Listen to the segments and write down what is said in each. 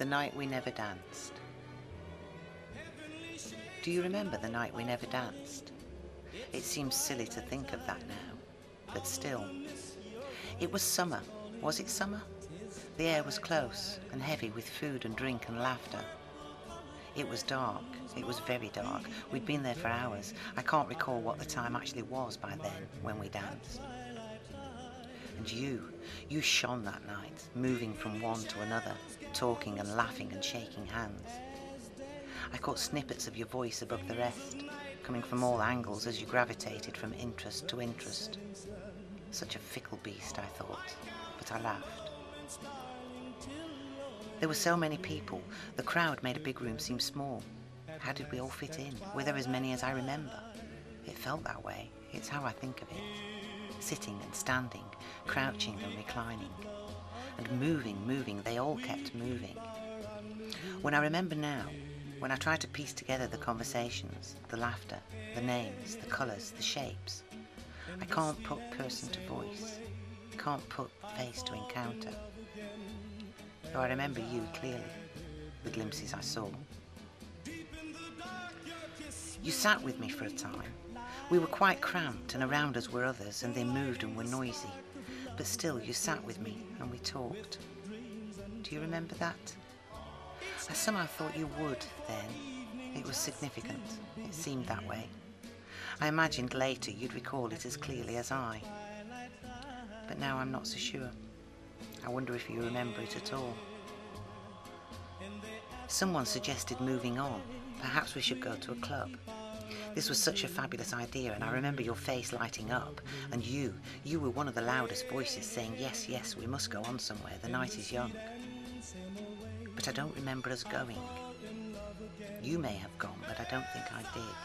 The night we never danced. Do you remember the night we never danced? It seems silly to think of that now, but still. It was summer. Was it summer? The air was close and heavy with food and drink and laughter. It was dark. It was very dark. We'd been there for hours. I can't recall what the time actually was by then when we danced. And you shone that night, moving from one to another, talking and laughing and shaking hands. I caught snippets of your voice above the rest, coming from all angles as you gravitated from interest to interest. Such a fickle beast, I thought, but I laughed. There were so many people. The crowd made a big room seem small. How did we all fit in? Were there as many as I remember? It felt that way. It's how I think of it. Sitting and standing, crouching and reclining. And moving, they all kept moving. When I remember now, when I try to piece together the conversations, the laughter, the names, the colours, the shapes, I can't put person to voice, can't put face to encounter. Though I remember you clearly, the glimpses I saw. You sat with me for a time. We were quite cramped and around us were others and they moved and were noisy. But still you sat with me and we talked. Do you remember that? I somehow thought you would then. It was significant. It seemed that way. I imagined later you'd recall it as clearly as I. But now I'm not so sure. I wonder if you remember it at all. Someone suggested moving on. Perhaps we should go to a club. This was such a fabulous idea, and I remember your face lighting up, and you were one of the loudest voices saying, yes, yes, we must go on somewhere, the night is young. But I don't remember us going. You may have gone, but I don't think I did.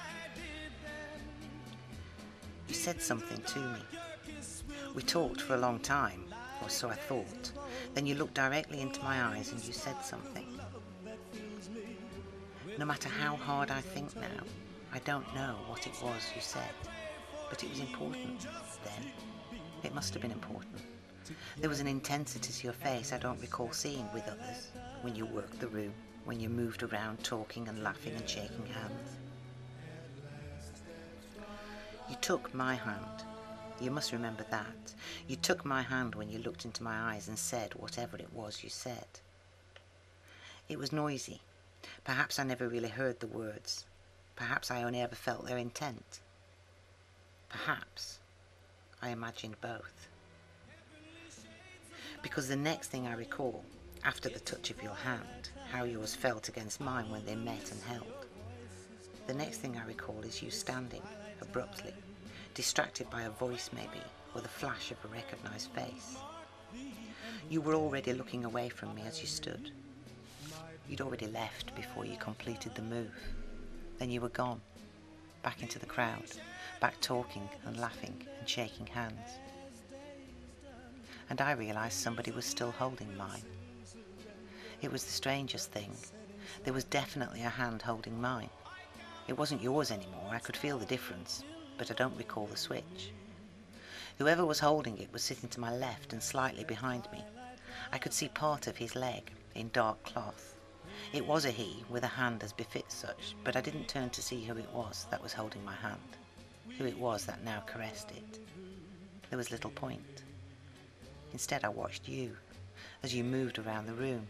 You said something to me. We talked for a long time, or so I thought. Then you looked directly into my eyes and you said something. No matter how hard I think now, I don't know what it was you said, but it was important then. It must have been important. There was an intensity to your face I don't recall seeing with others, when you worked the room, when you moved around talking and laughing and shaking hands. You took my hand. You must remember that. You took my hand when you looked into my eyes and said whatever it was you said. It was noisy. Perhaps I never really heard the words. Perhaps I only ever felt their intent. Perhaps I imagined both. Because the next thing I recall, after the touch of your hand, how yours felt against mine when they met and held, the next thing I recall is you standing, abruptly, distracted by a voice maybe, or the flash of a recognised face. You were already looking away from me as you stood. You'd already left before you completed the move. Then you were gone, back into the crowd, back talking and laughing and shaking hands. And I realised somebody was still holding mine. It was the strangest thing. There was definitely a hand holding mine. It wasn't yours anymore, I could feel the difference, but I don't recall the switch. Whoever was holding it was sitting to my left and slightly behind me. I could see part of his leg in dark cloth. It was a he, with a hand as befits such, but I didn't turn to see who it was that was holding my hand, who it was that now caressed it. There was little point. Instead I watched you, as you moved around the room,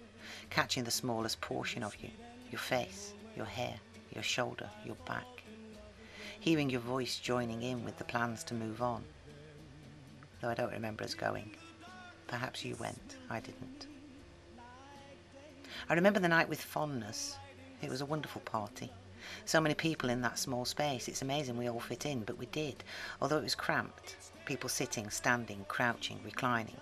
catching the smallest portion of you, your face, your hair, your shoulder, your back, hearing your voice joining in with the plans to move on. Though I don't remember us going. Perhaps you went, I didn't. I remember the night with fondness. It was a wonderful party. So many people in that small space. It's amazing we all fit in, but we did. Although it was cramped. People sitting, standing, crouching, reclining.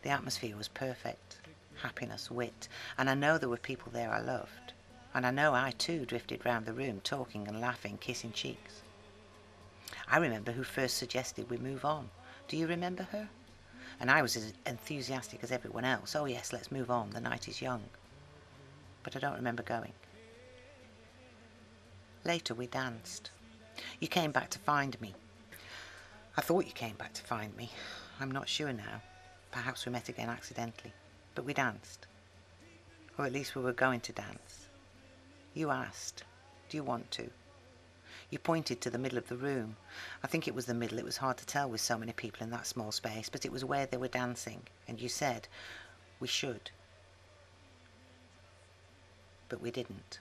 The atmosphere was perfect. Happiness, wit. And I know there were people there I loved. And I know I too drifted round the room, talking and laughing, kissing cheeks. I remember who first suggested we move on. Do you remember her? And I was as enthusiastic as everyone else. Oh yes, let's move on, the night is young. But I don't remember going. Later we danced. You came back to find me. I thought you came back to find me. I'm not sure now. Perhaps we met again accidentally. But we danced. Or at least we were going to dance. You asked, do you want to? You pointed to the middle of the room. I think it was the middle. It was hard to tell with so many people in that small space, but it was where they were dancing. And you said, we should. But we didn't.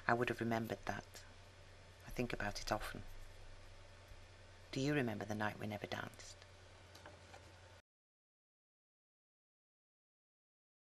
I would have remembered that. I think about it often. Do you remember the night we never danced?